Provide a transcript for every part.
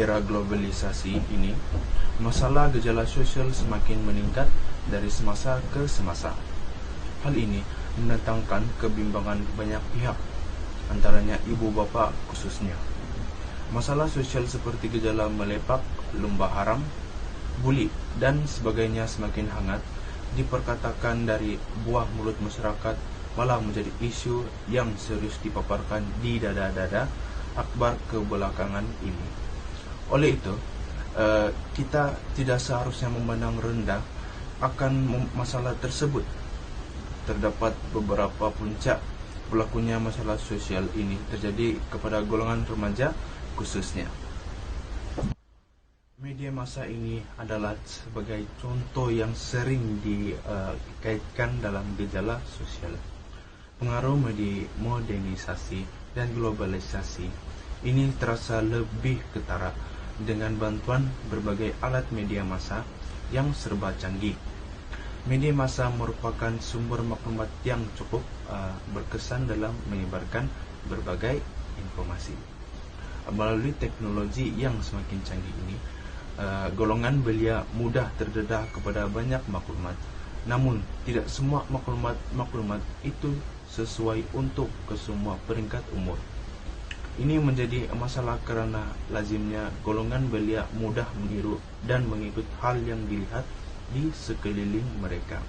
era globalisasi ini, masalah gejala sosial semakin meningkat dari semasa ke semasa. Hal ini mendatangkan kebimbangan banyak pihak, antaranya ibu bapa khususnya. Masalah sosial seperti gejala melepak, lumba haram, buli, dan sebagainya semakin hangat diperkatakan dari buah mulut masyarakat, malah menjadi isu yang serius dipaparkan di dada-dada akbar kebelakangan ini. Oleh itu, kita tidak seharusnya memandang rendah akan masalah tersebut. Terdapat beberapa puncak berlakunya masalah sosial ini terjadi kepada golongan remaja khususnya. Media massa ini adalah sebagai contoh yang sering dikaitkan dalam gejala sosial. Pengaruh modernisasi dan globalisasi ini terasa lebih ketara dengan bantuan berbagai alat media massa yang serba canggih. Media massa merupakan sumber maklumat yang cukup berkesan dalam menyebarkan berbagai informasi. Melalui teknologi yang semakin canggih ini, golongan belia mudah terdedah kepada banyak maklumat. Namun, tidak semua maklumat itu sesuai untuk ke semua peringkat umur. Ini menjadi masalah karena lazimnya golongan belia mudah meniru dan mengikut hal yang dilihat di sekeliling mereka.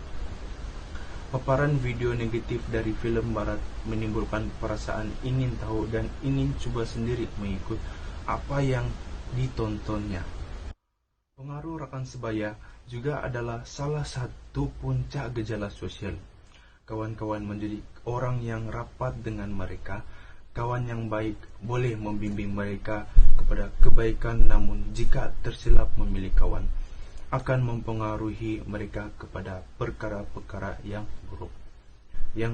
Paparan video negatif dari film barat menimbulkan perasaan ingin tahu dan ingin coba sendiri mengikut apa yang ditontonnya. Pengaruh rekan sebaya juga adalah salah satu puncak gejala sosial. Kawan-kawan menjadi orang yang rapat dengan mereka. Kawan yang baik boleh membimbing mereka kepada kebaikan, namun jika tersilap memilih kawan, akan mempengaruhi mereka kepada perkara-perkara yang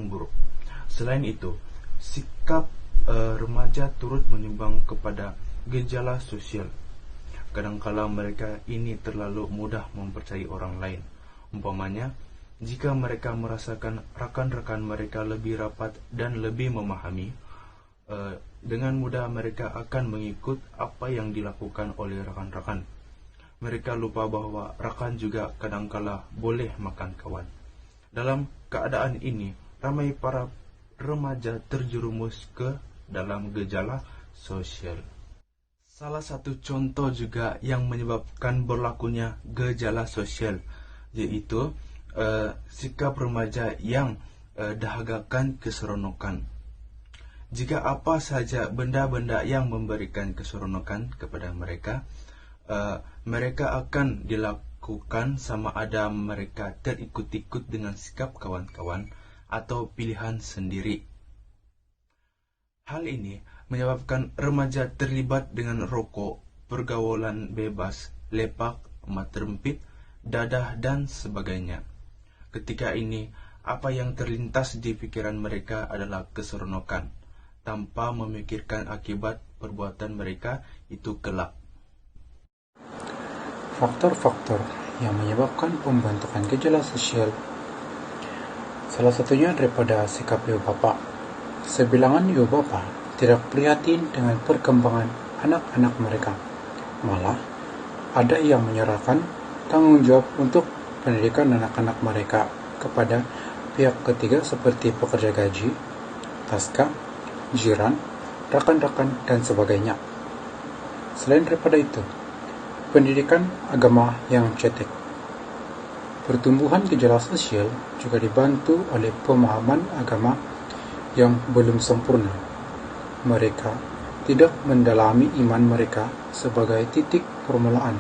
buruk. Selain itu, sikap remaja turut menyumbang kepada gejala sosial. Kadangkala mereka ini terlalu mudah mempercayai orang lain. Umpamanya, jika mereka merasakan rakan-rakan mereka lebih rapat dan lebih memahami, dengan mudah mereka akan mengikut apa yang dilakukan oleh rakan-rakan. Mereka lupa bahwa rakan juga kadangkala boleh makan kawan. Dalam keadaan ini, ramai para remaja terjerumus ke dalam gejala sosial. Salah satu contoh juga yang menyebabkan berlakunya gejala sosial, yaitu sikap remaja yang dahagakan keseronokan. Jika apa saja benda-benda yang memberikan keseronokan kepada mereka, mereka akan dilakukan sama ada mereka terikut-ikut dengan sikap kawan-kawan atau pilihan sendiri. Hal ini menyebabkan remaja terlibat dengan rokok, pergaulan bebas, lepak, mata rempit, dadah, dan sebagainya. Ketika ini, apa yang terlintas di pikiran mereka adalah keseronokan, tanpa memikirkan akibat perbuatan mereka itu kelak. Faktor-faktor yang menyebabkan pembentukan gejala sosial, salah satunya daripada sikap ibu bapa. Sebilangan ibu bapa tidak prihatin dengan perkembangan anak-anak mereka. Malah, ada yang menyerahkan tanggung jawab untuk pendidikan anak-anak mereka kepada pihak ketiga seperti pekerja gaji, taska, jiran, rakan-rakan, dan sebagainya. Selain daripada itu, pendidikan agama yang cetek. Pertumbuhan gejala sosial juga dibantu oleh pemahaman agama yang belum sempurna. Mereka tidak mendalami iman mereka sebagai titik permulaan.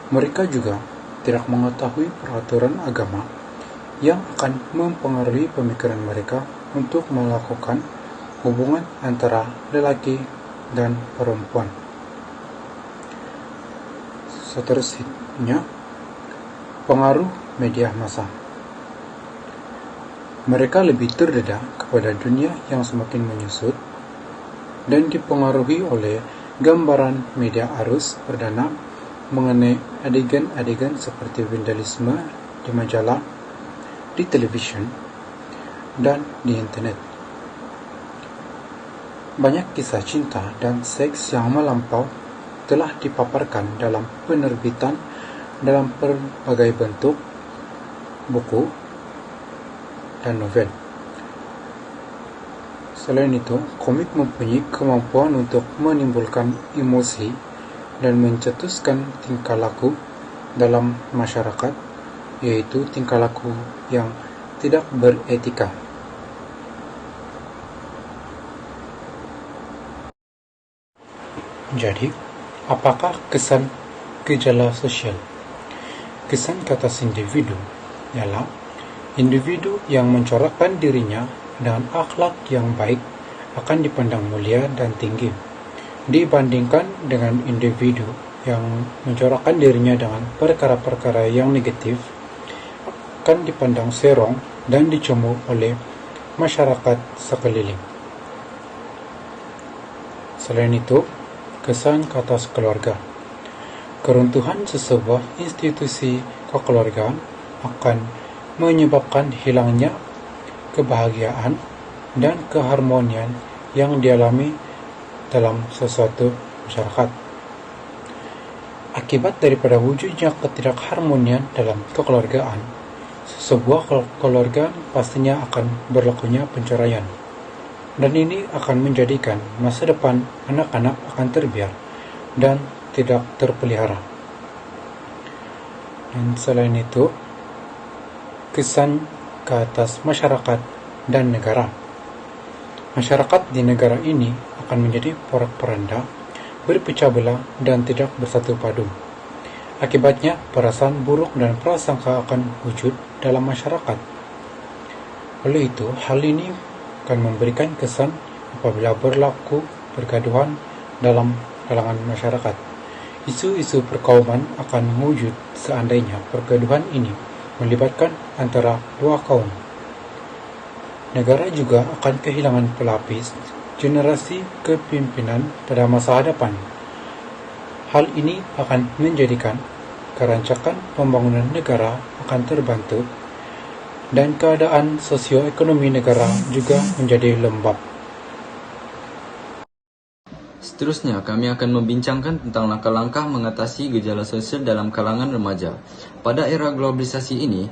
Mereka juga tidak mengetahui peraturan agama yang akan mempengaruhi pemikiran mereka untuk melakukan hubungan antara lelaki dan perempuan. Seterusnya, pengaruh media massa. Mereka lebih terdedah kepada dunia yang semakin menyusut dan dipengaruhi oleh gambaran media arus perdana mengenai adegan-adegan seperti vandalisme di majalah, di televisi, dan di internet. Banyak kisah cinta dan seks yang melampau telah dipaparkan dalam penerbitan dalam berbagai bentuk buku dan novel. Selain itu, komik mempunyai kemampuan untuk menimbulkan emosi dan mencetuskan tingkah laku dalam masyarakat, yaitu tingkah laku yang tidak beretika. Jadi, apakah kesan gejala sosial? Kesan ke atas individu ialah individu yang mencorakkan dirinya dengan akhlak yang baik akan dipandang mulia dan tinggi, dibandingkan dengan individu yang mencorakkan dirinya dengan perkara-perkara yang negatif akan dipandang serong dan dicemu oleh masyarakat sekeliling. Selain itu, kesan ke atas keluarga. Keruntuhan sesebuah institusi kekeluargaan akan menyebabkan hilangnya kebahagiaan dan keharmonian yang dialami dalam sesuatu masyarakat. Akibat daripada wujudnya ketidakharmonian dalam kekeluargaan, sebuah keluarga pastinya akan berlakunya penceraian, dan ini akan menjadikan masa depan anak-anak akan terbiar dan tidak terpelihara. Dan selain itu, kesan ke atas masyarakat dan negara. Masyarakat di negara ini akan menjadi porak-poranda, berpecah belah dan tidak bersatu padu. Akibatnya, perasaan buruk dan prasangka akan wujud dalam masyarakat. Oleh itu, hal ini akan memberikan kesan apabila berlaku pergaduhan dalam kalangan masyarakat. Isu-isu perkauman akan wujud seandainya pergaduhan ini melibatkan antara dua kaum. Negara juga akan kehilangan pelapis generasi kepimpinan pada masa hadapan. Hal ini akan menjadikan kerancakan pembangunan negara akan terbantu dan keadaan sosioekonomi negara juga menjadi lembab. Seterusnya, kami akan membincangkan tentang langkah-langkah mengatasi gejala sosial dalam kalangan remaja. Pada era globalisasi ini,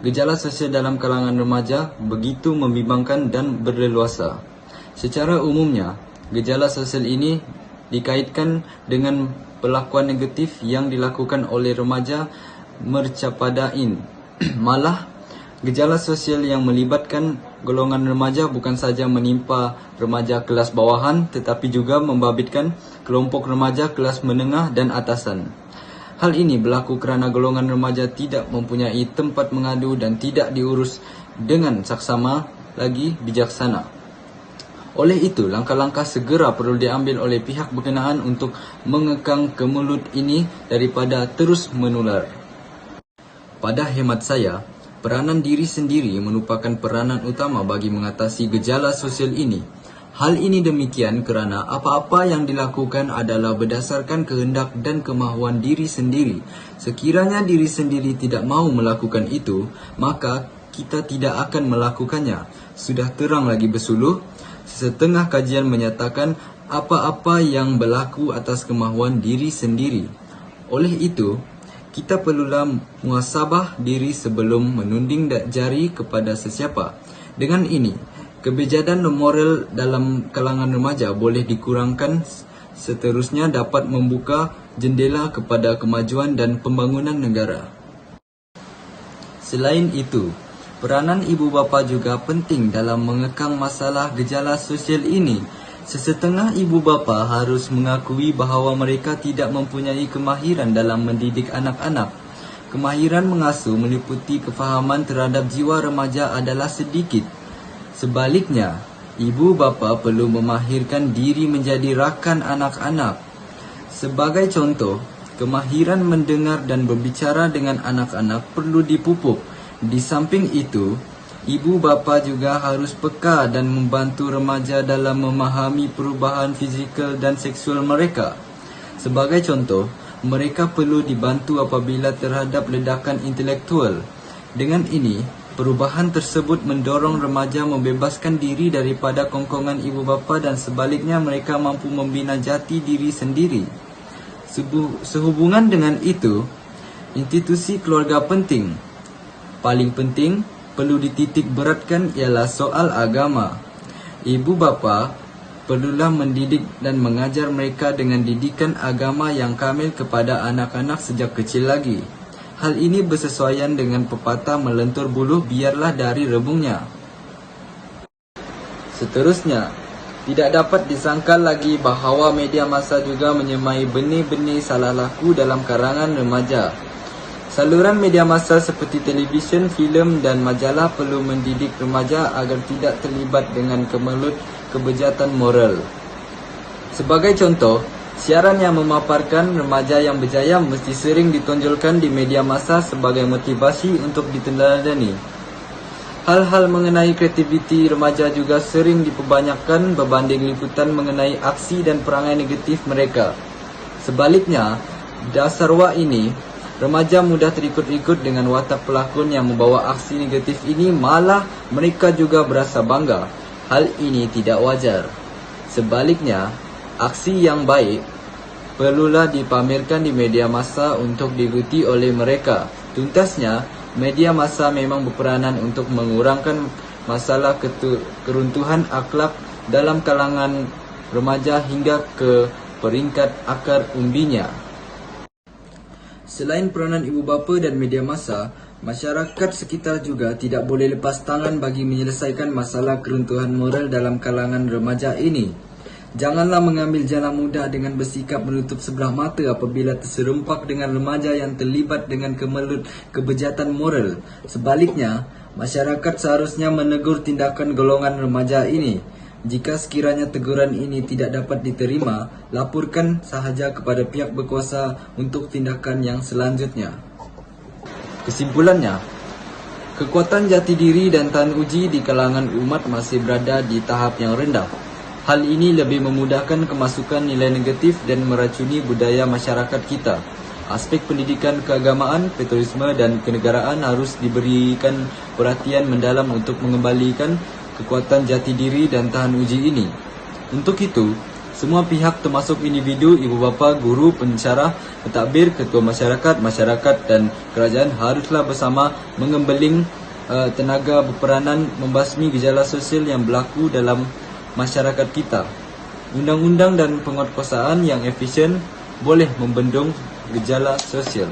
gejala sosial dalam kalangan remaja begitu membimbangkan dan berleluasa. Secara umumnya, gejala sosial ini dikaitkan dengan perlakuan negatif yang dilakukan oleh remaja mercapadain. Malah, gejala sosial yang melibatkan golongan remaja bukan saja menimpa remaja kelas bawahan, tetapi juga membabitkan kelompok remaja kelas menengah dan atasan. Hal ini berlaku kerana golongan remaja tidak mempunyai tempat mengadu dan tidak diurus dengan saksama lagi bijaksana. Oleh itu, langkah-langkah segera perlu diambil oleh pihak berkenaan untuk mengekang kemelut ini daripada terus menular. Pada hemat saya, peranan diri sendiri merupakan peranan utama bagi mengatasi gejala sosial ini. Hal ini demikian kerana apa-apa yang dilakukan adalah berdasarkan kehendak dan kemahuan diri sendiri. Sekiranya diri sendiri tidak mahu melakukan itu, maka kita tidak akan melakukannya. Sudah terang lagi bersuluh, setengah kajian menyatakan apa-apa yang berlaku atas kemahuan diri sendiri. Oleh itu, kita perlulah muhasabah diri sebelum menunding jari kepada sesiapa. Dengan ini, kebejadan moral dalam kalangan remaja boleh dikurangkan, seterusnya dapat membuka jendela kepada kemajuan dan pembangunan negara. Selain itu, peranan ibu bapa juga penting dalam mengekang masalah gejala sosial ini. Sesetengah ibu bapa harus mengakui bahawa mereka tidak mempunyai kemahiran dalam mendidik anak-anak. Kemahiran mengasuh meliputi kefahaman terhadap jiwa remaja adalah sedikit. Sebaliknya, ibu bapa perlu memahirkan diri menjadi rakan anak-anak. Sebagai contoh, kemahiran mendengar dan berbicara dengan anak-anak perlu dipupuk. Di samping itu, ibu bapa juga harus peka dan membantu remaja dalam memahami perubahan fizikal dan seksual mereka. Sebagai contoh, mereka perlu dibantu apabila terhadap ledakan intelektual. Dengan ini, perubahan tersebut mendorong remaja membebaskan diri daripada kongkongan ibu bapa dan sebaliknya mereka mampu membina jati diri sendiri. Sehubungan dengan itu, institusi keluarga penting. Paling penting, perlu dititik beratkan ialah soal agama. Ibu bapa perlulah mendidik dan mengajar mereka dengan didikan agama yang kamil kepada anak-anak sejak kecil lagi. Hal ini bersesuaian dengan pepatah melentur buluh biarlah dari rebungnya. Seterusnya, tidak dapat disangkal lagi bahawa media massa juga menyemai benih-benih salah laku dalam kalangan remaja. Saluran media massa seperti televisyen, filem dan majalah perlu mendidik remaja agar tidak terlibat dengan kemelut kebejatan moral. Sebagai contoh, siaran yang memaparkan remaja yang berjaya mesti sering ditonjolkan di media massa sebagai motivasi untuk diteladani. Hal-hal mengenai kreativiti remaja juga sering diperbanyakkan berbanding liputan mengenai aksi dan perangai negatif mereka. Sebaliknya, dasar wak ini, remaja mudah terikut-ikut dengan watak pelakon yang membawa aksi negatif ini, malah mereka juga berasa bangga. Hal ini tidak wajar. Sebaliknya, aksi yang baik perlulah dipamerkan di media massa untuk diikuti oleh mereka. Tuntasnya, media massa memang berperanan untuk mengurangkan masalah keruntuhan akhlak dalam kalangan remaja hingga ke peringkat akar umbinya. Selain peranan ibu bapa dan media massa, masyarakat sekitar juga tidak boleh lepas tangan bagi menyelesaikan masalah keruntuhan moral dalam kalangan remaja ini. Janganlah mengambil jalan mudah dengan bersikap menutup sebelah mata apabila terserempak dengan remaja yang terlibat dengan kemelut kebejatan moral. Sebaliknya, masyarakat seharusnya menegur tindakan golongan remaja ini. Jika sekiranya teguran ini tidak dapat diterima, laporkan sahaja kepada pihak berkuasa untuk tindakan yang selanjutnya. Kesimpulannya, kekuatan jati diri dan tahan uji di kalangan umat masih berada di tahap yang rendah. Hal ini lebih memudahkan kemasukan nilai negatif dan meracuni budaya masyarakat kita. Aspek pendidikan keagamaan, patriotisme dan kenegaraan harus diberikan perhatian mendalam untuk mengembalikan kekuatan jati diri dan tahan uji ini. Untuk itu, semua pihak termasuk individu, ibu bapa, guru, pensyarah, pentadbir, ketua masyarakat dan kerajaan haruslah bersama mengembeling tenaga berperanan membasmi gejala sosial yang berlaku dalam masyarakat kita. Undang-undang dan penguatkuasaan yang efisien boleh membendung gejala sosial.